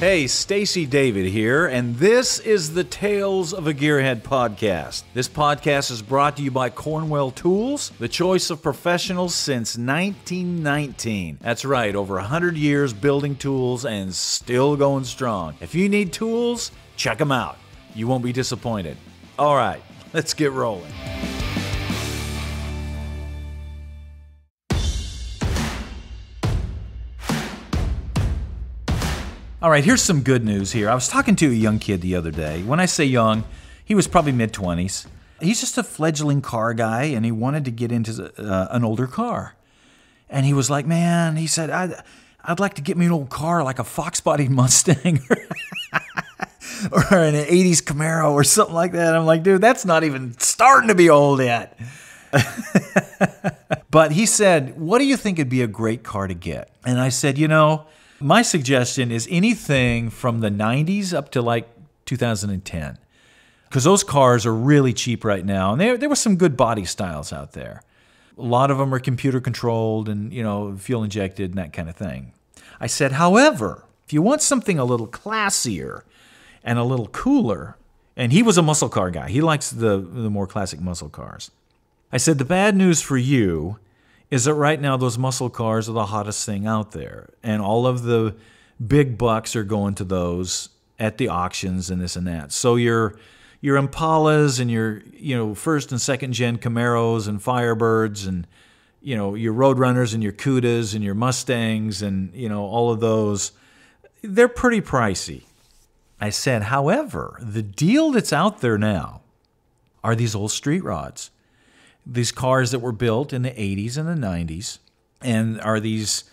Hey, Stacey David here, and this is the Tales of a Gearhead podcast. This podcast is brought to you by Cornwell Tools, the choice of professionals since 1919. That's right, over 100 years building tools and still going strong. If you need tools, check them out. You won't be disappointed. All right, let's get rolling. All right, here's some good news here. I was talking to a young kid the other day. When I say young, he was probably mid-20s. He's just a fledgling car guy, and he wanted to get into an older car. And he was like, man, he said, I'd like to get me an old car, like a fox-bodied Mustang or an 80s Camaro or something like that. I'm like, dude, that's not even starting to be old yet. But he said, what do you think would be a great car to get? And I said, my suggestion is anything from the 90s up to like 2010, because those cars are really cheap right now. And there were some good body styles out there. A lot of them are computer controlled and, fuel injected and that kind of thing. I said, however, if you want something a little classier and a little cooler, and he was a muscle car guy. He likes the more classic muscle cars. I said, the bad news for you is that right now those muscle cars are the hottest thing out there. And all of the big bucks are going to those at the auctions and this and that. So your Impalas and your first and second gen Camaros and Firebirds and your Roadrunners and your Cudas and your Mustangs and all of those, they're pretty pricey. I said, however, the deal that's out there now are these old street rods. These cars that were built in the 80s and the 90s, and are these,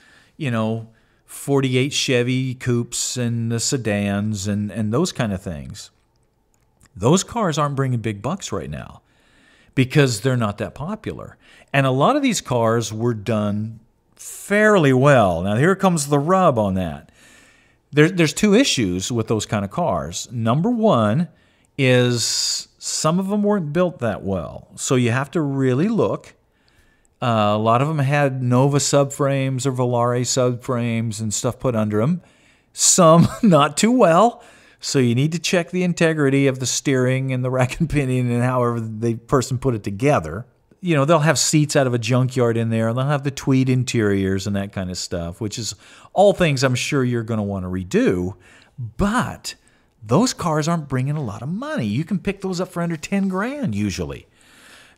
48 Chevy coupes and the sedans and those kind of things. Those cars aren't bringing big bucks right now because they're not that popular. And a lot of these cars were done fairly well. Now, here comes the rub on that. There's two issues with those kind of cars. Number one is some of them weren't built that well, so you have to really look. A lot of them had Nova subframes or Volare subframes and stuff put under them. Some not too well, so you need to check the integrity of the steering and the rack and pinion and however the person put it together. They'll have seats out of a junkyard in there, and they'll have the tweed interiors and that kind of stuff, which is all things I'm sure you're going to want to redo, but those cars aren't bringing a lot of money. You can pick those up for under 10 grand usually.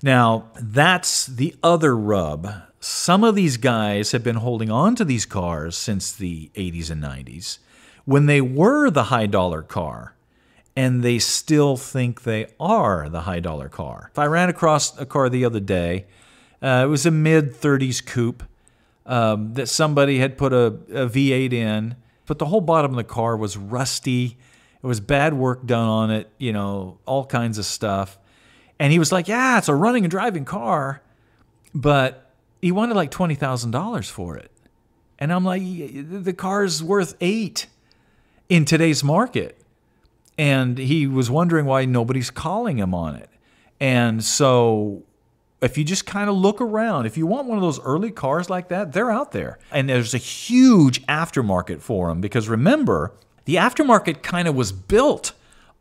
Now, that's the other rub. Some of these guys have been holding on to these cars since the 80s and 90s when they were the high dollar car, and they still think they are the high dollar car. If I ran across a car the other day, it was a mid-30s coupe that somebody had put a V8 in, but the whole bottom of the car was rusty. It was bad work done on it, all kinds of stuff. And he was like, yeah, it's a running and driving car. But he wanted like $20,000 for it. And I'm like, the car's worth $8,000 in today's market. And he was wondering why nobody's calling him on it. And so if you just kind of look around, if you want one of those early cars like that, they're out there. And there's a huge aftermarket for them, because remember, the aftermarket kind of was built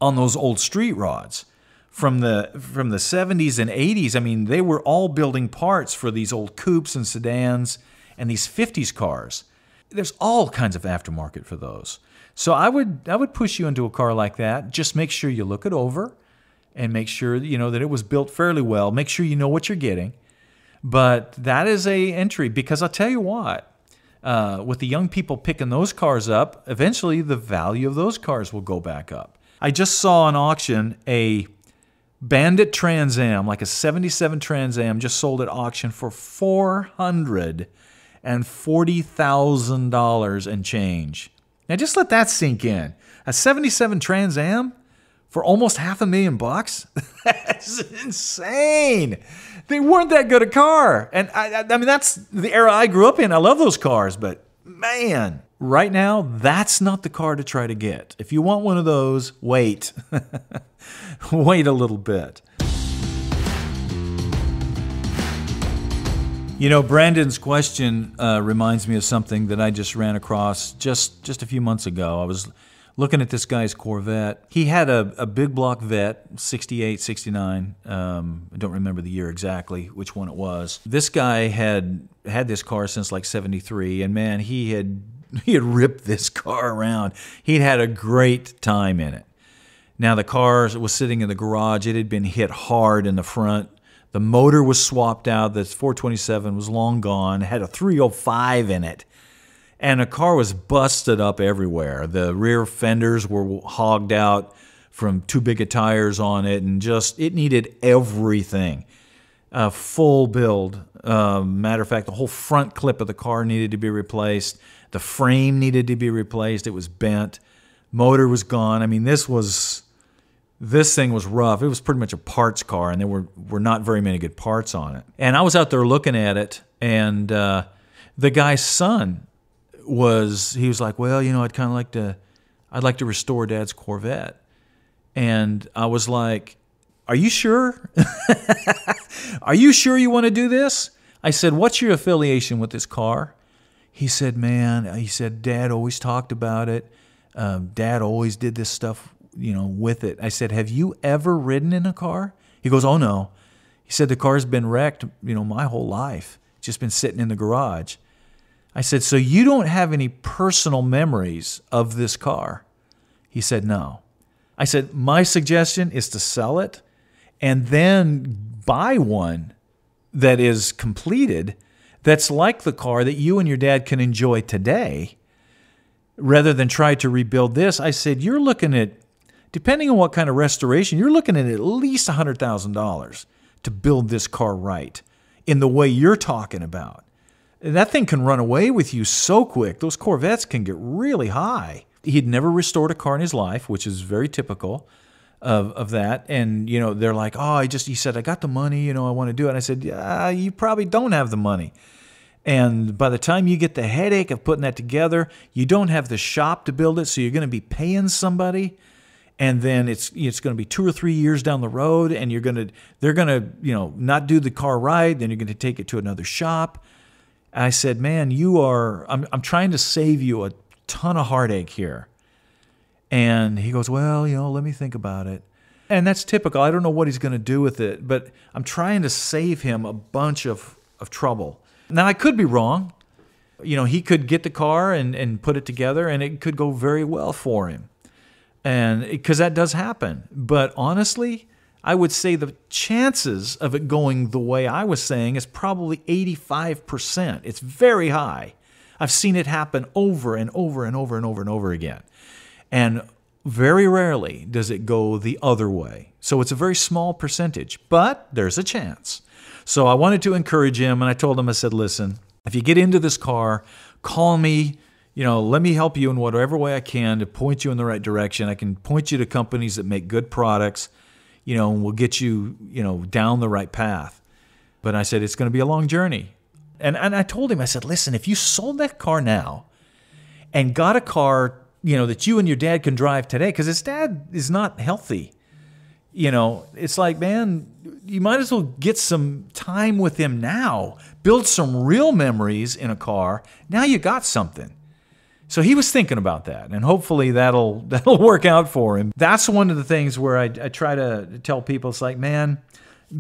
on those old street rods from the 70s and 80s. I mean, they were all building parts for these old coupes and sedans and these 50s cars. There's all kinds of aftermarket for those. So I would push you into a car like that. Just make sure you look it over and make sure that it was built fairly well. Make sure you know what you're getting. But that is a entry, because I'll tell you what. With the young people picking those cars up, eventually the value of those cars will go back up. I just saw on auction a Bandit Trans Am, like a 77 Trans Am, just sold at auction for $440,000 and change. Now just let that sink in. A 77 Trans Am for almost $500,000? That's insane. They weren't that good a car. And I mean, that's the era I grew up in. I love those cars, but man, right now, that's not the car to try to get. If you want one of those, wait. Wait a little bit. Brandon's question reminds me of something that I just ran across just a few months ago. I was looking at this guy's Corvette. He had a big block Vet, 68, 69. I don't remember the year exactly which one it was. This guy had this car since like 73, and man, he had ripped this car around. He'd had a great time in it. Now the car was sitting in the garage. It had been hit hard in the front. The motor was swapped out. The 427 was long gone. It had a 305 in it. And the car was busted up everywhere. The rear fenders were hogged out from too big of tires on it, and just, it needed everything. A full build. Matter of fact, the whole front clip of the car needed to be replaced. The frame needed to be replaced. It was bent. Motor was gone. I mean, this thing was rough. It was pretty much a parts car, and there were not very many good parts on it. And I was out there looking at it, and the guy's son he was like, well, you know, I'd like to restore Dad's Corvette. And I was like, are you sure? Are you sure you want to do this? I said, what's your affiliation with this car? He said, Dad always talked about it. Dad always did this stuff, you know, with it. I said, have you ever ridden in a car? He goes, oh, no. He said, the car's been wrecked, you know, my whole life. It's just been sitting in the garage. I said, so you don't have any personal memories of this car? He said, no. I said, my suggestion is to sell it and then buy one that is completed that's like the car that you and your dad can enjoy today, rather than try to rebuild this. I said, you're looking at, depending on what kind of restoration, you're looking at least $100,000 to build this car right in the way you're talking about. That thing can run away with you so quick. Those Corvettes can get really high. He'd never restored a car in his life, which is very typical of that. And, you know, they're like, oh, he said, I got the money, you know, I want to do it. And I said, yeah, you probably don't have the money. And by the time you get the headache of putting that together, you don't have the shop to build it, so you're going to be paying somebody. And then it's going to be 2 or 3 years down the road, and they're going to, you know, not do the car right. Then you're going to take it to another shop. I said, man, I'm trying to save you a ton of heartache here. And he goes, well, you know, let me think about it. And that's typical. I don't know what he's going to do with it, but I'm trying to save him a bunch of trouble. Now, I could be wrong. You know, he could get the car and put it together, and it could go very well for him. And because that does happen. But honestly, I would say the chances of it going the way I was saying is probably 85%. It's very high. I've seen it happen over and over and over and over and over again. And very rarely does it go the other way. So it's a very small percentage, but there's a chance. So I wanted to encourage him, and I told him, I said, listen, if you get into this car, call me. You know, let me help you in whatever way I can to point you in the right direction. I can point you to companies that make good products, you know, and we'll get you, you know, down the right path. But I said, it's going to be a long journey. And I told him, I said, listen, if you sold that car now and got a car, you know, that you and your dad can drive today, because his dad is not healthy, you know, it's like, man, you might as well get some time with him now, build some real memories in a car. Now you got something. So he was thinking about that, and hopefully that'll work out for him. That's one of the things where I try to tell people, it's like, man,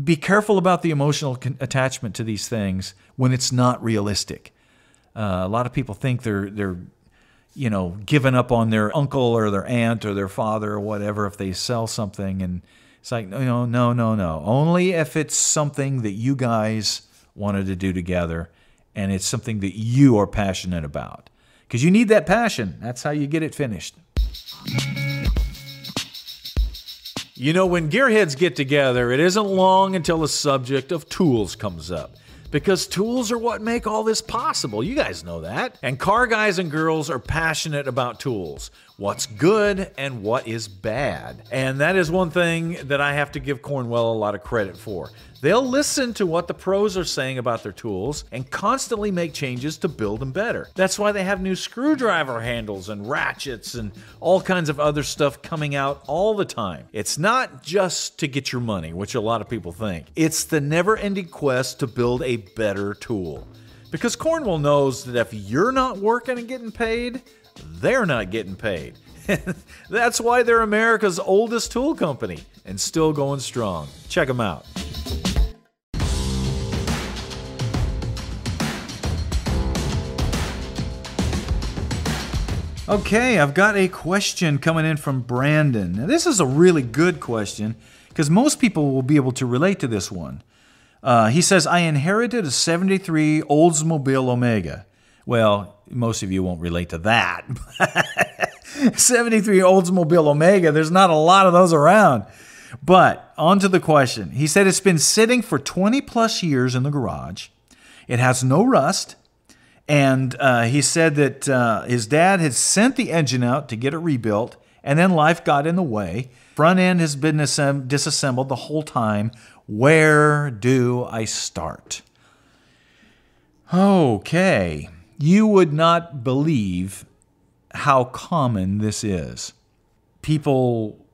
be careful about the emotional attachment to these things when it's not realistic. A lot of people think they're you know, giving up on their uncle or their aunt or their father or whatever if they sell something, and it's like, no. Only if it's something that you guys wanted to do together, and it's something that you are passionate about. Because you need that passion. That's how you get it finished. You know, when gearheads get together, it isn't long until the subject of tools comes up. Because tools are what make all this possible. You guys know that. And car guys and girls are passionate about tools. What's good and what is bad. And that is one thing that I have to give Cornwell a lot of credit for. They'll listen to what the pros are saying about their tools and constantly make changes to build them better. That's why they have new screwdriver handles and ratchets and all kinds of other stuff coming out all the time. It's not just to get your money, which a lot of people think. It's the never-ending quest to build a better tool. Because Cornwell knows that if you're not working and getting paid, they're not getting paid. That's why they're America's oldest tool company and still going strong. Check them out. Okay, I've got a question coming in from Brandon. Now, this is a really good question because most people will be able to relate to this one. He says, I inherited a 73 Oldsmobile Omega. Well, most of you won't relate to that. 73 Oldsmobile Omega, there's not a lot of those around. But on to the question. He said it's been sitting for 20 plus years in the garage. It has no rust. And he said that his dad had sent the engine out to get it rebuilt, and then life got in the way. Front end has been disassembled the whole time. Where do I start? Okay. You would not believe how common this is. People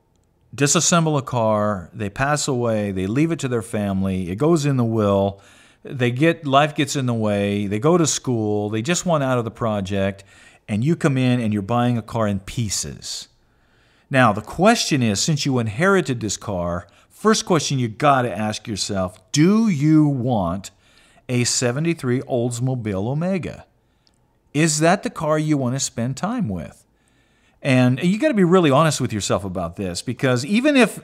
disassemble a car, they pass away, they leave it to their family, it goes in the will, life gets in the way, they go to school, they just want out of the project, and you come in and you're buying a car in pieces. Now, the question is, since you inherited this car, first question you got to ask yourself, do you want a 73 Oldsmobile Omega? Is that the car you want to spend time with? And you got to be really honest with yourself about this, because even if,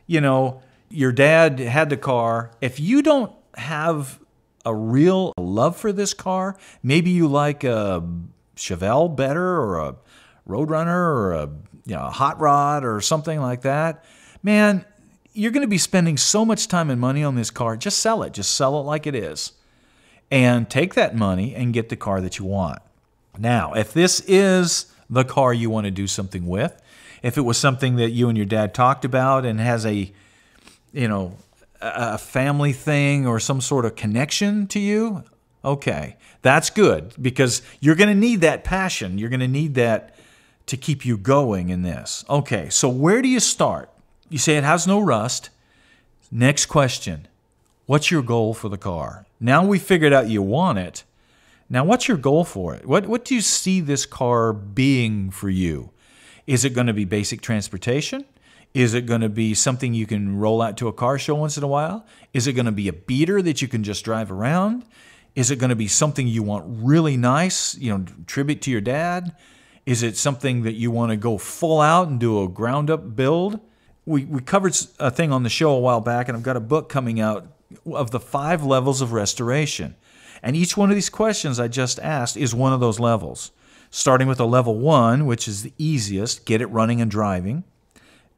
your dad had the car, if you don't have a real love for this car, maybe you like a Chevelle better, or a Roadrunner, or a Hot Rod or something like that, man, you're going to be spending so much time and money on this car. Just sell it. Just sell it like it is. And take that money and get the car that you want. Now, if this is the car you want to do something with, if it was something that you and your dad talked about and has a family thing or some sort of connection to you, okay, that's good, because you're going to need that passion. You're going to need that to keep you going in this. Okay, so where do you start? You say it has no rust. Next question, what's your goal for the car? Now we figured out you want it. Now what's your goal for it? What do you see this car being for you? Is it going to be basic transportation? Is it going to be something you can roll out to a car show once in a while? Is it going to be a beater that you can just drive around? Is it going to be something you want really nice, tribute to your dad? Is it something that you want to go full out and do a ground-up build? We covered a thing on the show a while back, and I've got a book coming out of the 5 levels of restoration. And each one of these questions I just asked is one of those levels. Starting with a level 1, which is the easiest, get it running and driving.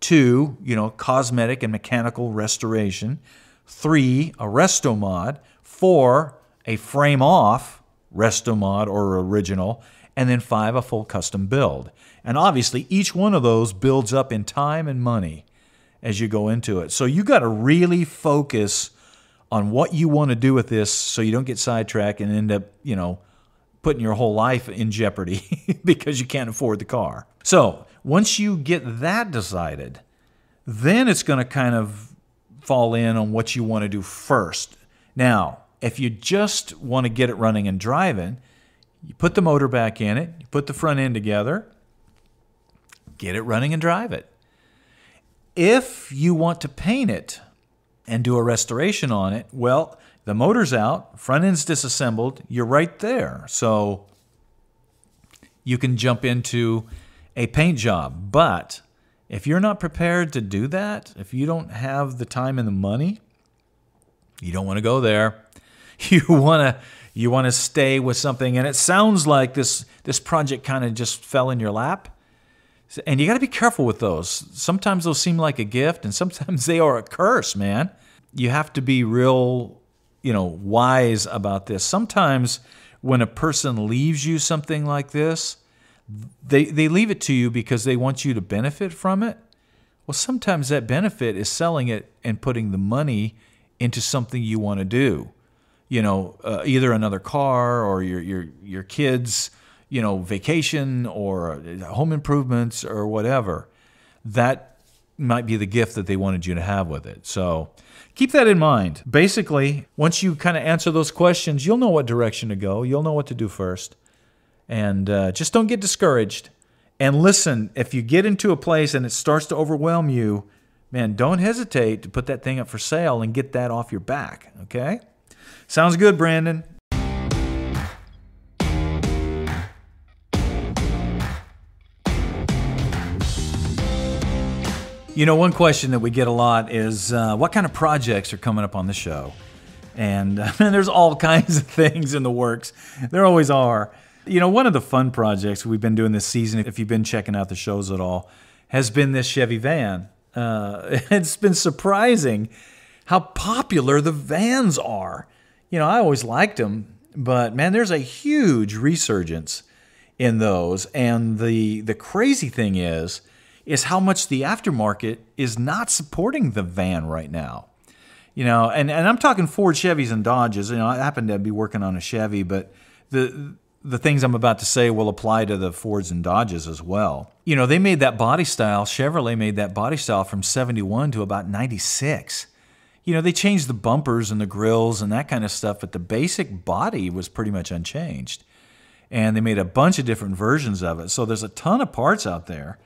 2, cosmetic and mechanical restoration. 3, a resto mod. 4, a frame-off resto mod or original. And then 5, a full custom build. And obviously, each one of those builds up in time and money as you go into it. So you got to really focus on what you want to do with this so you don't get sidetracked and end up, putting your whole life in jeopardy because you can't afford the car. So once you get that decided, then it's going to kind of fall in on what you want to do first. Now, if you just want to get it running and driving, you put the motor back in it, you put the front end together, get it running and drive it. If you want to paint it and do a restoration on it, well, the motor's out, front end's disassembled, you're right there. So you can jump into a paint job. But if you're not prepared to do that, if you don't have the time and the money, you don't want to go there. You want to stay with something. And it sounds like this project kind of just fell in your lap. And you got to be careful with those. Sometimes those seem like a gift, and sometimes they are a curse, man. You have to be real, wise about this. Sometimes when a person leaves you something like this, they leave it to you because they want you to benefit from it. Well, sometimes that benefit is selling it and putting the money into something you want to do. Either another car or your kids' vacation or home improvements or whatever. That might be the gift that they wanted you to have with it. So keep that in mind. Basically, once you kind of answer those questions, you'll know what direction to go. You'll know what to do first. And just don't get discouraged. And listen, if you get into a place and it starts to overwhelm you, man, don't hesitate to put that thing up for sale and get that off your back, okay? Sounds good, Brandon. You know, one question that we get a lot is what kind of projects are coming up on the show? And there's all kinds of things in the works. There always are. You know, one of the fun projects we've been doing this season, if you've been checking out the shows at all, has been this Chevy van. It's been surprising how popular the vans are. You know, I always liked them, but man, there's a huge resurgence in those. And the crazy thing is how much the aftermarket is not supporting the van right now. You know, and I'm talking Ford, Chevys, and Dodges. You know, I happen to be working on a Chevy, but the things I'm about to say will apply to the Fords and Dodges as well. You know, they made that body style, Chevrolet made that body style from 71 to about 96. You know, they changed the bumpers and the grills and that kind of stuff, but the basic body was pretty much unchanged. And they made a bunch of different versions of it. So there's a ton of parts out there.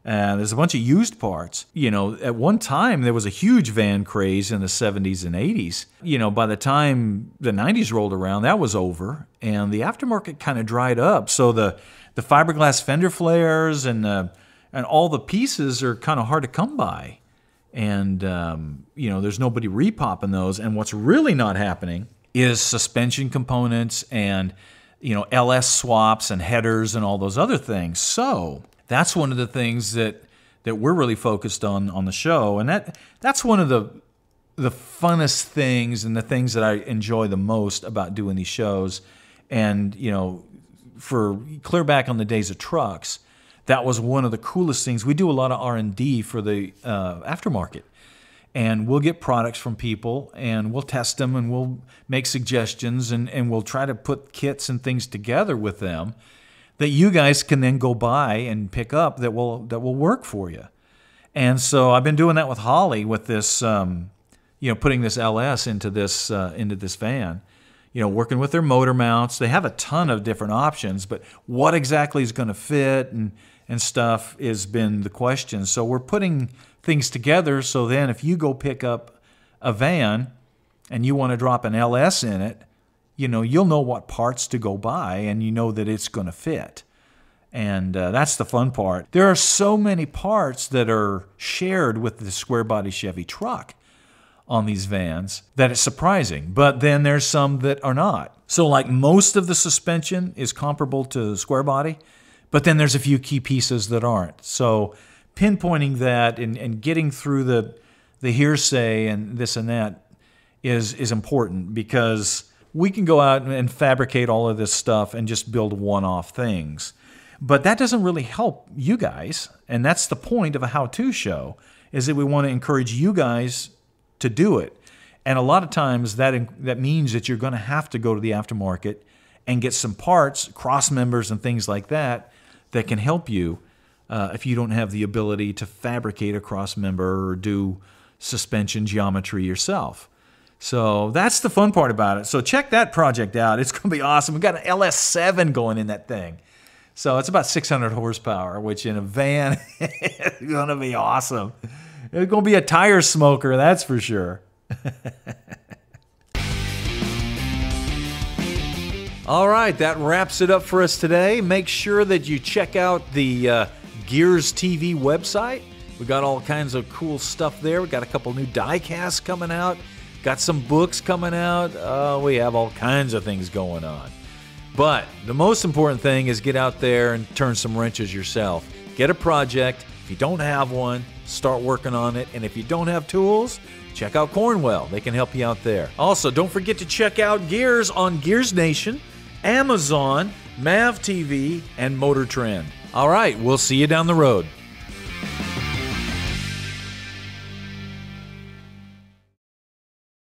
There's a bunch of used parts. You know, at one time, there was a huge van craze in the 70s and 80s. You know, by the time the 90s rolled around, that was over, and the aftermarket kind of dried up. So the fiberglass fender flares and all the pieces are kind of hard to come by. And, you know, there's nobody repopping those. And what's really not happening is suspension components and, you know, LS swaps and headers and all those other things. So that's one of the things that we're really focused on the show, and that's one of the funnest things and the things that I enjoy the most about doing these shows. And you know, for clear back on the days of trucks, that was one of the coolest things. We do a lot of R&D for the aftermarket, and we'll get products from people and we'll test them and we'll make suggestions and we'll try to put kits and things together with them that you guys can then go buy and pick up that will work for you. And so I've been doing that with Holly with this, you know, putting this LS into this van. You know, working with their motor mounts. They have a ton of different options, but what exactly is going to fit and stuff has been the question. So we're putting things together so then if you go pick up a van and you want to drop an LS in it, you know, you'll know what parts to go buy and you know that it's going to fit. And that's the fun part. There are so many parts that are shared with the square body Chevy truck on these vans that it's surprising. But then there's some that are not. So like most of the suspension is comparable to square body, but then there's a few key pieces that aren't. So pinpointing that and getting through the hearsay and this and that is important, because we can go out and fabricate all of this stuff and just build one-off things. But that doesn't really help you guys, and that's the point of a how-to show, is that we want to encourage you guys to do it. And a lot of times that means that you're going to have to go to the aftermarket and get some parts, cross members and things like that, that can help you if you don't have the ability to fabricate a cross member or do suspension geometry yourself. So that's the fun part about it. So check that project out. It's going to be awesome. We've got an LS7 going in that thing. So it's about 600 horsepower, which in a van is going to be awesome. It's going to be a tire smoker, that's for sure. All right, that wraps it up for us today. Make sure that you check out the Gears TV website. We got all kinds of cool stuff there. We got a couple new die casts coming out. Got some books coming out. We have all kinds of things going on. But the most important thing is get out there and turn some wrenches yourself. Get a project. If you don't have one, start working on it. And if you don't have tools, check out Cornwell. They can help you out there. Also, don't forget to check out Gears on Gears Nation, Amazon, Mav TV, and Motor Trend. All right, we'll see you down the road.